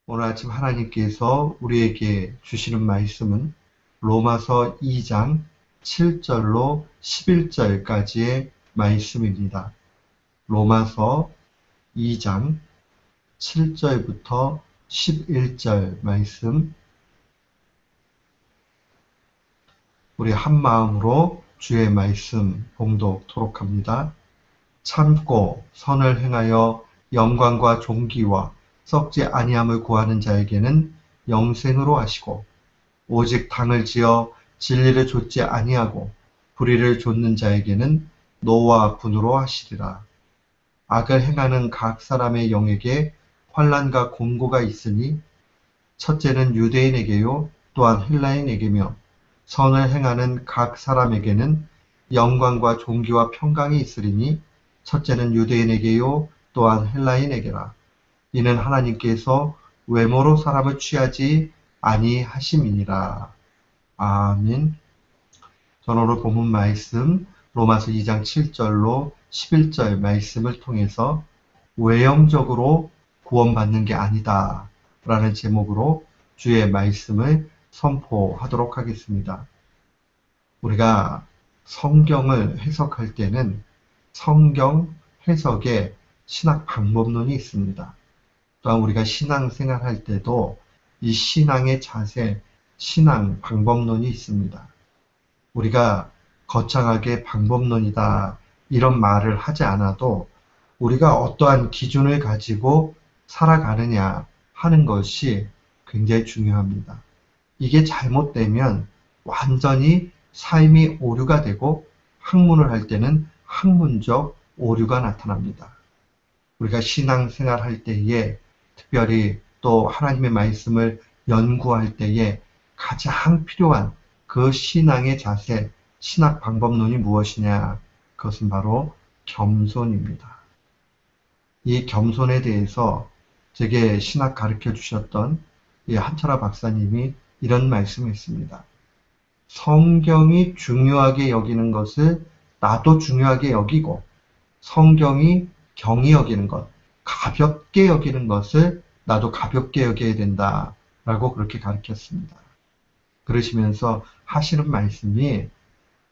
오늘 아침 하나님께서 우리에게 주시는 말씀은 로마서 2장 7절로 11절까지의 말씀입니다. 로마서 2장 7절부터 11절 말씀, 우리 한 마음으로 주의 말씀 봉독토록 합니다. 참고 선을 행하여 영광과 존귀와 썩지 아니함을 구하는 자에게는 영생으로 하시고, 오직 당을 지어 진리를 좇지 아니하고 불의를 좇는 자에게는 노와 분으로 하시리라. 악을 행하는 각 사람의 영에게 환난과 공고가 있으니, 첫째는 유대인에게요 또한 헬라인에게며, 선을 행하는 각 사람에게는 영광과 존귀와 평강이 있으리니, 첫째는 유대인에게요 또한 헬라인에게라. 이는 하나님께서 외모로 사람을 취하지 아니하심이니라. 아멘. 저는 오늘 본문 말씀 로마서 2장 7절로 11절 말씀을 통해서 외형적으로 구원받는 게 아니다 라는 제목으로 주의 말씀을 선포하도록 하겠습니다. 우리가 성경을 해석할 때는 성경 해석에 신학 방법론이 있습니다. 또한 우리가 신앙생활 할 때도 이 신앙의 자세, 신앙 방법론이 있습니다. 우리가 거창하게 방법론이다 이런 말을 하지 않아도 우리가 어떠한 기준을 가지고 살아가느냐 하는 것이 굉장히 중요합니다. 이게 잘못되면 완전히 삶이 오류가 되고, 학문을 할 때는 학문적 오류가 나타납니다. 우리가 신앙생활 할 때에, 특별히 또 하나님의 말씀을 연구할 때에 가장 필요한 그 신앙의 자세, 신학 방법론이 무엇이냐? 그것은 바로 겸손입니다. 이 겸손에 대해서 제게 신학 가르쳐 주셨던 이 한철아 박사님이 이런 말씀을 했습니다. 성경이 중요하게 여기는 것을 나도 중요하게 여기고, 성경이 경히 여기는 것, 가볍게 여기는 것을 나도 가볍게 여겨야 된다라고 그렇게 가르쳤습니다. 그러시면서 하시는 말씀이,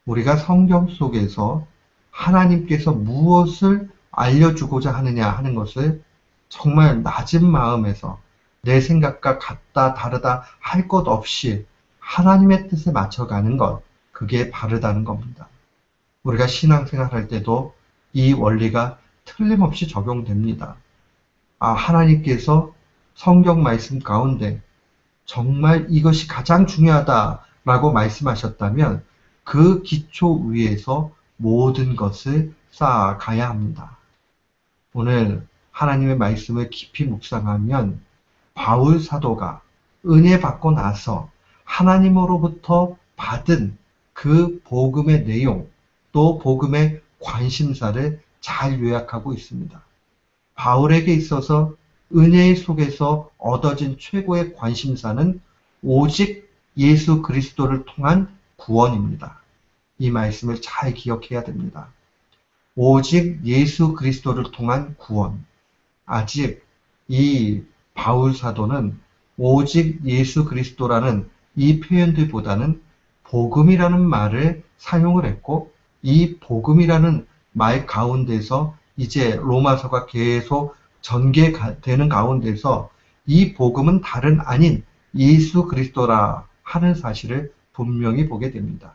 우리가 성경 속에서 하나님께서 무엇을 알려주고자 하느냐 하는 것을 정말 낮은 마음에서 내 생각과 같다 다르다 할 것 없이 하나님의 뜻에 맞춰가는 것, 그게 바르다는 겁니다. 우리가 신앙생활 할 때도 이 원리가 틀림없이 적용됩니다. 하나님께서 성경 말씀 가운데 정말 이것이 가장 중요하다라고 말씀하셨다면 그 기초 위에서 모든 것을 쌓아가야 합니다. 오늘 하나님의 말씀을 깊이 묵상하면 바울 사도가 은혜 받고 나서 하나님으로부터 받은 그 복음의 내용, 또 복음의 관심사를 잘 요약하고 있습니다. 바울에게 있어서 은혜 속에서 얻어진 최고의 관심사는 오직 예수 그리스도를 통한 구원입니다. 이 말씀을 잘 기억해야 됩니다. 오직 예수 그리스도를 통한 구원. 아직 이 바울 사도는 오직 예수 그리스도라는 이 표현들보다는 복음이라는 말을 사용을 했고, 이 복음이라는 말 가운데서 이제 로마서가 계속 전개되는 가운데서 이 복음은 다른 아닌 예수 그리스도라 하는 사실을 분명히 보게 됩니다.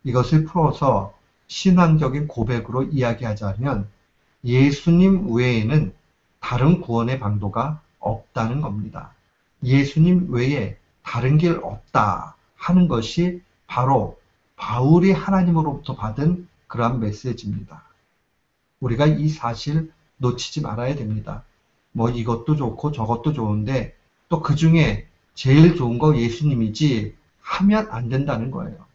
이것을 풀어서 신앙적인 고백으로 이야기하자면 예수님 외에는 다른 구원의 방도가 없다는 겁니다. 예수님 외에 다른 길 없다 하는 것이 바로 바울이 하나님으로부터 받은 그러한 메시지입니다. 우리가 이 사실 놓치지 말아야 됩니다. 이것도 좋고 저것도 좋은데 또 그 중에 제일 좋은 거 예수님이지 하면 안 된다는 거예요.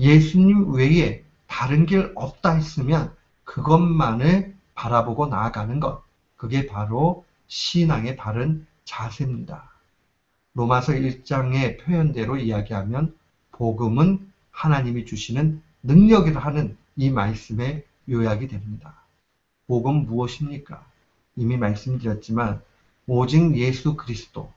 예수님 외에 다른 길 없다 했으면 그것만을 바라보고 나아가는 것, 그게 바로 신앙의 바른 자세입니다. 로마서 1장의 표현대로 이야기하면 복음은 하나님이 주시는 능력이라 하는 이 말씀의 요약이 됩니다. 복음 무엇입니까? 이미 말씀드렸지만 오직 예수 그리스도.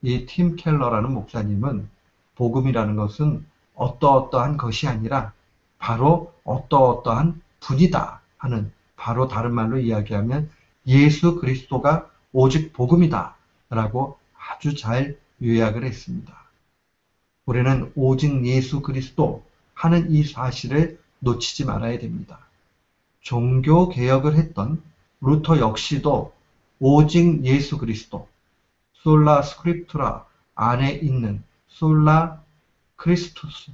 이 팀 켈러라는 목사님은 복음이라는 것은 어떠어떠한 것이 아니라 바로 어떠어떠한 분이다 하는, 바로 다른 말로 이야기하면 예수 그리스도가 오직 복음이다 라고 아주 잘 요약을 했습니다. 우리는 오직 예수 그리스도 하는 이 사실을 놓치지 말아야 됩니다. 종교 개혁을 했던 루터 역시도 오직 예수 그리스도, 솔라 스크립투라 안에 있는 솔라 크리스투스,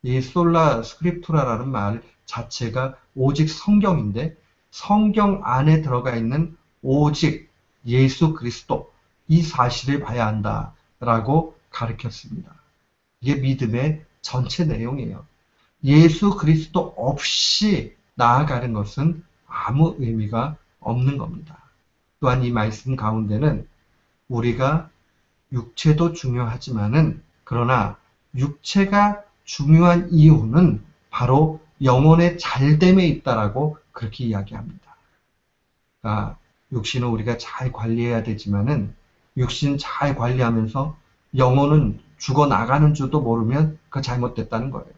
이 솔라 스크립투라라는 말 자체가 오직 성경인데, 성경 안에 들어가 있는 오직 예수 그리스도, 이 사실을 봐야 한다라고 가르쳤습니다. 이게 믿음의 전체 내용이에요. 예수 그리스도 없이 나아가는 것은 아무 의미가 없는 겁니다. 또한 이 말씀 가운데는 우리가 육체도 중요하지만은, 그러나 육체가 중요한 이유는 바로 영혼의 잘됨에 있다라고 그렇게 이야기합니다. 그러니까 육신은 우리가 잘 관리해야 되지만은, 육신 잘 관리하면서 영혼은 죽어나가는 줄도 모르면 그 잘못됐다는 거예요.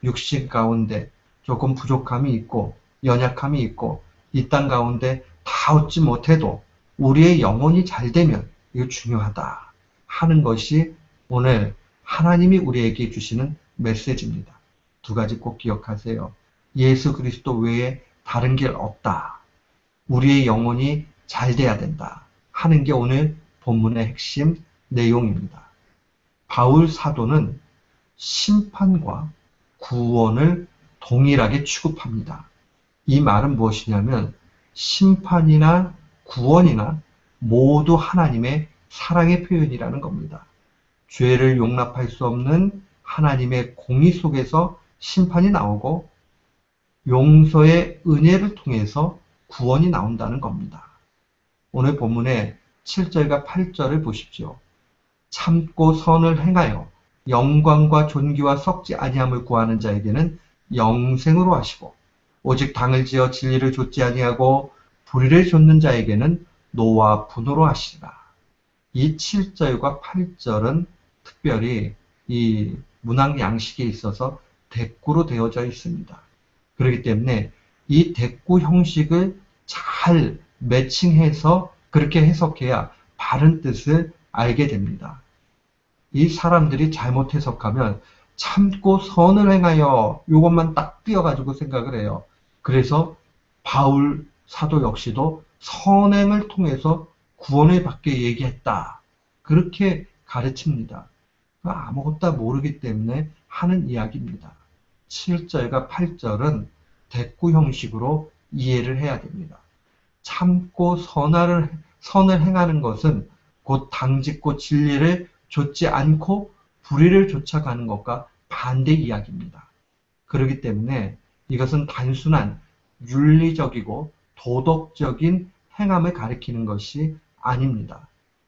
육신 가운데 조금 부족함이 있고 연약함이 있고 이 땅 가운데 다 얻지 못해도 우리의 영혼이 잘 되면 이거 중요하다 하는 것이 오늘 하나님이 우리에게 주시는 메시지입니다. 두 가지 꼭 기억하세요. 예수 그리스도 외에 다른 길 없다. 우리의 영혼이 잘 돼야 된다 하는 게 오늘 본문의 핵심 내용입니다. 바울 사도는 심판과 구원을 동일하게 취급합니다. 이 말은 무엇이냐면 심판이나 구원이나 모두 하나님의 사랑의 표현이라는 겁니다. 죄를 용납할 수 없는 하나님의 공의 속에서 심판이 나오고 용서의 은혜를 통해서 구원이 나온다는 겁니다. 오늘 본문의 7절과 8절을 보십시오. 참고 선을 행하여 영광과 존귀와 썩지 아니함을 구하는 자에게는 영생으로 하시고, 오직 당을 지어 진리를 좇지 아니하고 불의를 좇는 자에게는 노와 분노로 하시리라. 이 7절과 8절은 특별히 이 문학 양식에 있어서 대꾸로 되어져 있습니다. 그렇기 때문에 이 대꾸 형식을 잘 매칭해서 그렇게 해석해야 바른 뜻을 알게 됩니다. 이 사람들이 잘못 해석하면 참고 선을 행하여 이것만 딱 띄어가지고 생각을 해요. 그래서 바울 사도 역시도 선행을 통해서 구원을 받게 얘기했다. 그렇게 가르칩니다. 아무것도 모르기 때문에 하는 이야기입니다. 7절과 8절은 대꾸 형식으로 이해를 해야 됩니다. 참고 선을 행하는 것은 곧 당짓고 진리를 좇지 않고 불의를 쫓아가는 것과 반대 이야기입니다. 그렇기 때문에 이것은 단순한 윤리적이고 도덕적인 행함을 가리키는 것이 아닙니다.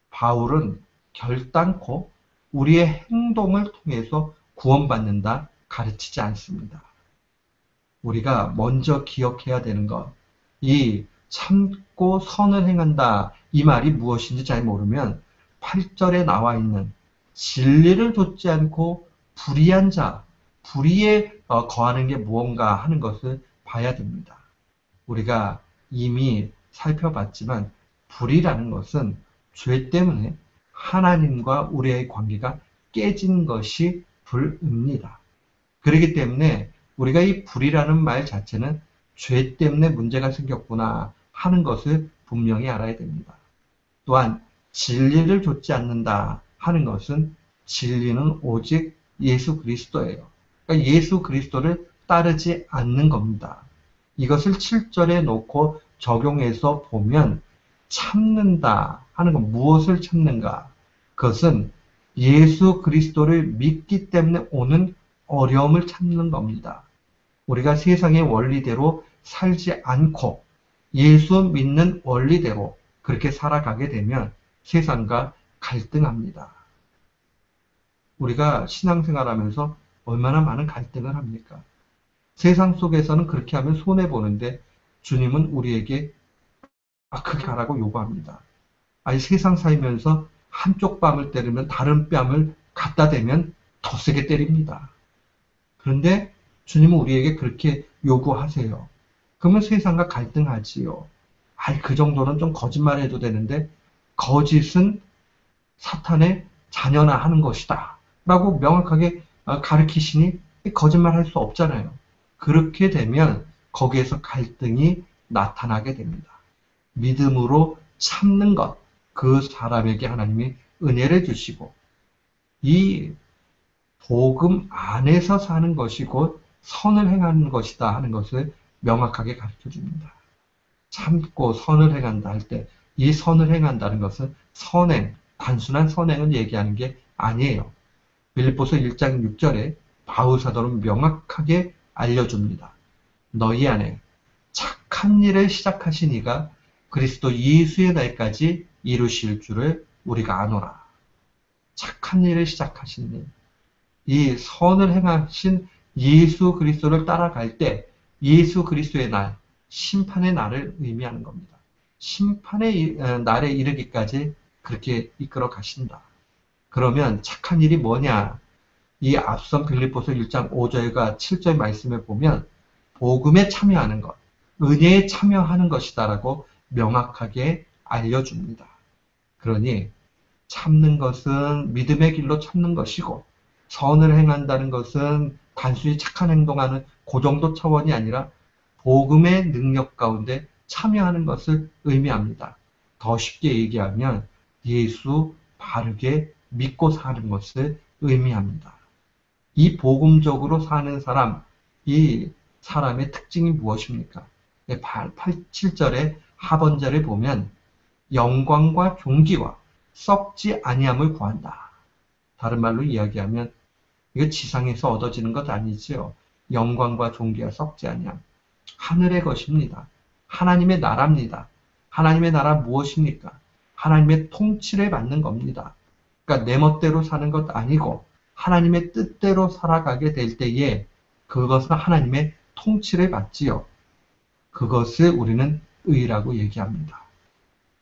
바울은 결단코 우리의 행동을 통해서 구원받는다 가르치지 않습니다. 우리가 먼저 기억해야 되는 것, 이 참고 선을 행한다 이 말이 무엇인지 잘 모르면 8절에 나와 있는 진리를 좇지 않고 불의한 자, 불의에 거하는 게 무언가 하는 것을 봐야 됩니다. 우리가 이미 살펴봤지만 불의라는 것은 죄 때문에 하나님과 우리의 관계가 깨진 것이 불입니다. 그렇기 때문에 우리가 이 불의라는 말 자체는 죄 때문에 문제가 생겼구나 하는 것을 분명히 알아야 됩니다. 또한 진리를 좇지 않는다 하는 것은 진리는 오직 예수 그리스도예요. 그러니까 예수 그리스도를 따르지 않는 겁니다. 이것을 7절에 놓고 적용해서 보면 참는다 하는 건 무엇을 참는가? 그것은 예수 그리스도를 믿기 때문에 오는 어려움을 참는 겁니다. 우리가 세상의 원리대로 살지 않고 예수 믿는 원리대로 그렇게 살아가게 되면 세상과 갈등합니다. 우리가 신앙생활하면서 얼마나 많은 갈등을 합니까? 세상 속에서는 그렇게 하면 손해보는데 주님은 우리에게 그렇게 하라고 요구합니다. 아니 세상 살면서 한쪽 뺨을 때리면 다른 뺨을 갖다 대면 더 세게 때립니다. 그런데 주님은 우리에게 그렇게 요구하세요. 그러면 세상과 갈등하지요. 아이, 그 정도는 좀 거짓말해도 되는데 거짓은 사탄의 자녀나 하는 것이다 라고 명확하게 가르치시니 거짓말할 수 없잖아요. 그렇게 되면 거기에서 갈등이 나타나게 됩니다. 믿음으로 참는 것, 그 사람에게 하나님이 은혜를 주시고 이 복음 안에서 사는 것이 곧 선을 행하는 것이다 하는 것을 명확하게 가르쳐 줍니다. 참고 선을 행한다 할 때 이 선을 행한다는 것은 선행, 단순한 선행을 얘기하는 게 아니에요. 빌립보서 1장 6절에 바울 사도는 명확하게 알려줍니다. 너희 안에 착한 일을 시작하신 이가 그리스도 예수의 날까지 이루실 줄을 우리가 아노라. 착한 일을 시작하신 일, 이 선을 행하신 예수 그리스도를 따라갈 때 예수 그리스도의 날, 심판의 날을 의미하는 겁니다. 심판의 날에 이르기까지 그렇게 이끌어 가신다. 그러면 착한 일이 뭐냐? 이 앞선 빌립보서 1장 5절과 7절 말씀에 보면 복음에 참여하는 것, 은혜에 참여하는 것이다라고 명확하게 알려줍니다. 그러니 참는 것은 믿음의 길로 참는 것이고 선을 행한다는 것은 단순히 착한 행동하는 그 정도 차원이 아니라 복음의 능력 가운데 참여하는 것을 의미합니다. 더 쉽게 얘기하면 예수 바르게 믿고 사는 것을 의미합니다. 이 복음적으로 사는 사람, 이 사람의 특징이 무엇입니까? 7절의 하번절을 보면 영광과 존귀와 썩지 아니함을 구한다. 다른 말로 이야기하면 이거 지상에서 얻어지는 것 아니지요. 영광과 존귀와 썩지 아니함. 하늘의 것입니다. 하나님의 나라입니다. 하나님의 나라 무엇입니까? 하나님의 통치를 받는 겁니다. 그러니까 내 멋대로 사는 것 아니고 하나님의 뜻대로 살아가게 될 때에 그것은 하나님의 통치를 받지요. 그것을 우리는 의라고 얘기합니다.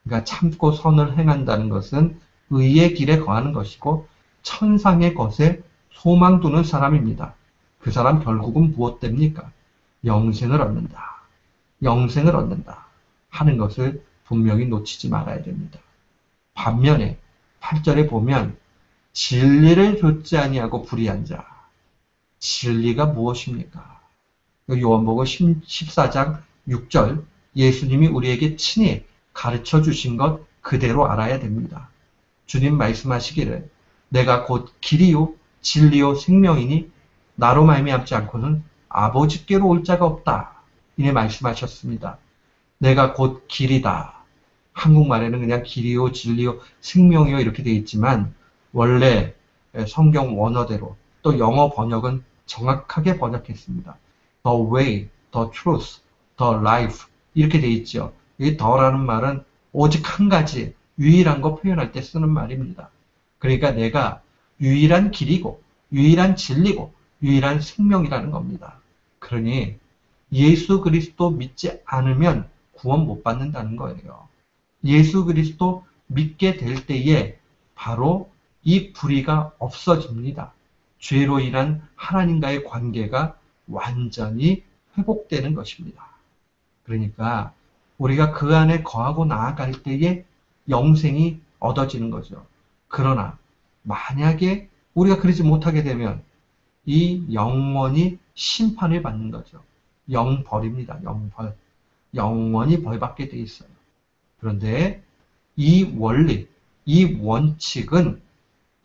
그러니까 참고 선을 행한다는 것은 의의 길에 거하는 것이고 천상의 것에 소망 두는 사람입니다. 그 사람 결국은 무엇 됩니까? 영생을 얻는다. 영생을 얻는다 하는 것을 분명히 놓치지 말아야 됩니다. 반면에 8절에 보면 진리를 좇지 아니하고 불의한 자. 진리가 무엇입니까? 요한복음 14장 6절 예수님이 우리에게 친히 가르쳐 주신 것 그대로 알아야 됩니다. 주님 말씀하시기를 내가 곧 길이요 진리요 생명이니 나로 말미암지 않고는 아버지께로 올 자가 없다. 이내 말씀하셨습니다. 내가 곧 길이다. 한국말에는 그냥 길이요 진리요 생명이요 이렇게 되어 있지만 원래 성경 원어대로 또 영어 번역은 정확하게 번역했습니다. The way, the truth, the life 이렇게 되어 있죠. 이 더라는 말은 오직 한 가지 유일한 거 표현할 때 쓰는 말입니다. 그러니까 내가 유일한 길이고 유일한 진리고 유일한 생명이라는 겁니다. 그러니 예수 그리스도 믿지 않으면 구원 못 받는다는 거예요. 예수 그리스도 믿게 될 때에 바로 이 불의가 없어집니다. 죄로 인한 하나님과의 관계가 완전히 회복되는 것입니다. 그러니까 우리가 그 안에 거하고 나아갈 때에 영생이 얻어지는 거죠. 그러나 만약에 우리가 그러지 못하게 되면 이 영원히 심판을 받는 거죠. 영벌입니다. 영벌. 영원히 벌받게 돼 있어요. 그런데 이 원리, 이 원칙은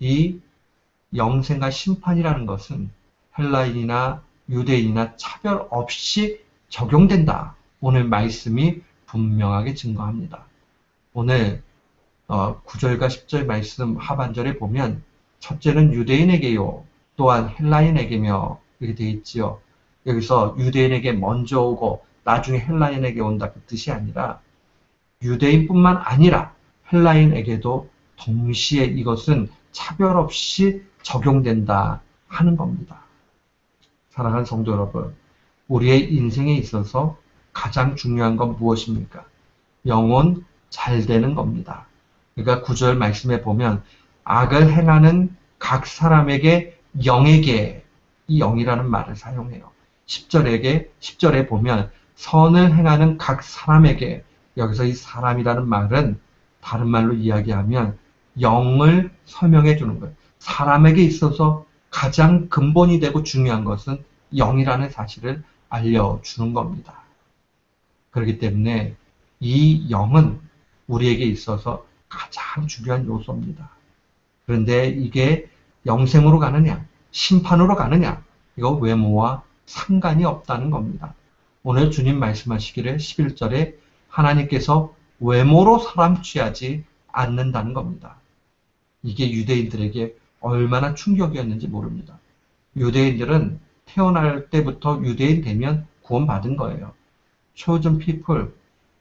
이 영생과 심판이라는 것은 헬라인이나 유대인이나 차별 없이 적용된다. 오늘 말씀이 분명하게 증거합니다. 오늘 9절과 10절 말씀 하반절에 보면 첫째는 유대인에게요. 또한 헬라인에게며 이렇게 되어 있지요. 여기서 유대인에게 먼저 오고 나중에 헬라인에게 온다 그 뜻이 아니라 유대인뿐만 아니라 헬라인에게도 동시에 이것은 차별 없이 적용된다 하는 겁니다. 사랑하는 성도 여러분, 우리의 인생에 있어서 가장 중요한 건 무엇입니까? 영혼 잘 되는 겁니다. 그러니까 9절 말씀에 보면 악을 행하는 각 사람에게 영에게 이 영이라는 말을 사용해요. 10절에 보면 선을 행하는 각 사람에게 여기서 이 사람이라는 말은 다른 말로 이야기하면 영을 설명해 주는 거예요. 사람에게 있어서 가장 근본이 되고 중요한 것은 영이라는 사실을 알려주는 겁니다. 그렇기 때문에 이 영은 우리에게 있어서 가장 중요한 요소입니다. 그런데 이게 영생으로 가느냐, 심판으로 가느냐, 이거 외모와 상관이 없다는 겁니다. 오늘 주님 말씀하시기를 11절에 하나님께서 외모로 사람 취하지 않는다는 겁니다. 이게 유대인들에게 얼마나 충격이었는지 모릅니다. 유대인들은 태어날 때부터 유대인 되면 구원받은 거예요. chosen people,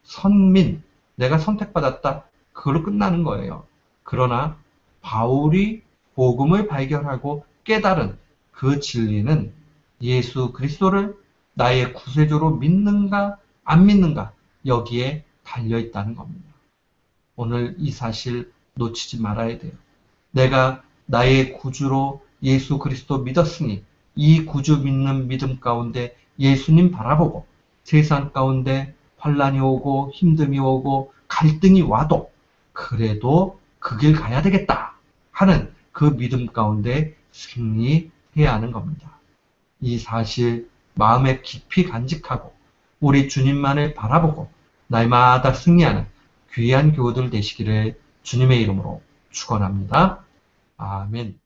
선민, 내가 선택받았다. 그걸로 끝나는 거예요. 그러나 바울이 복음을 발견하고 깨달은 그 진리는 예수 그리스도를 나의 구세주로 믿는가 안 믿는가 여기에 달려있다는 겁니다. 오늘 이 사실 놓치지 말아야 돼요. 내가 나의 구주로 예수 그리스도 믿었으니 이 구주 믿는 믿음 가운데 예수님 바라보고 세상 가운데 환란이 오고 힘듦이 오고 갈등이 와도 그래도 그 길 가야 되겠다 하는 그 믿음 가운데 승리해야 하는 겁니다. 이 사실 마음에 깊이 간직하고 우리 주님만을 바라보고 날마다 승리하는 귀한 교우들 되시기를 주님의 이름으로 축원합니다. 아멘.